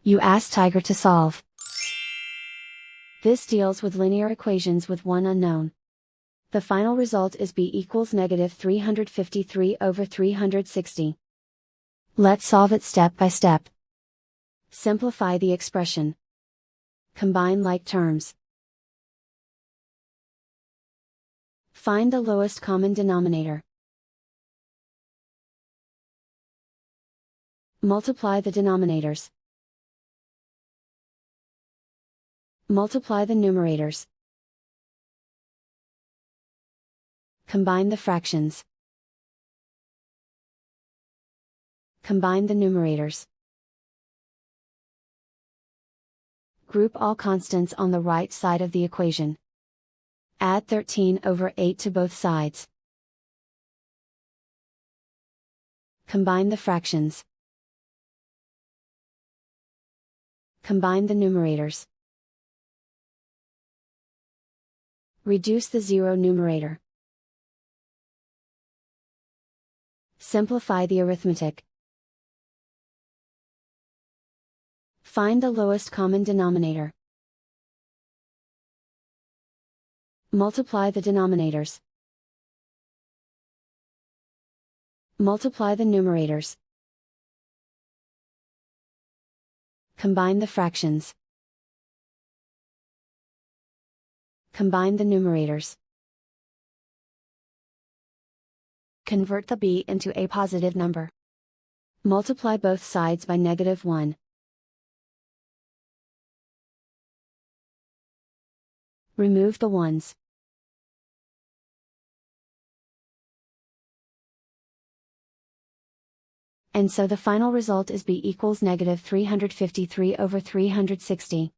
You ask Tiger to solve. This deals with linear equations with one unknown. The final result is b equals negative 353 over 360. Let's solve it step by step. Simplify the expression. Combine like terms. Find the lowest common denominator. Multiply the denominators. Multiply the numerators. Combine the fractions. Combine the numerators. Group all constants on the right side of the equation. Add 13 over 8 to both sides. Combine the fractions. Combine the numerators. Reduce the zero numerator. Simplify the arithmetic. Find the lowest common denominator. Multiply the denominators. Multiply the numerators. Combine the fractions. Combine the numerators. Convert the b into a positive number. Multiply both sides by -1. Remove the ones. And so the final result is b equals negative 353 over 360.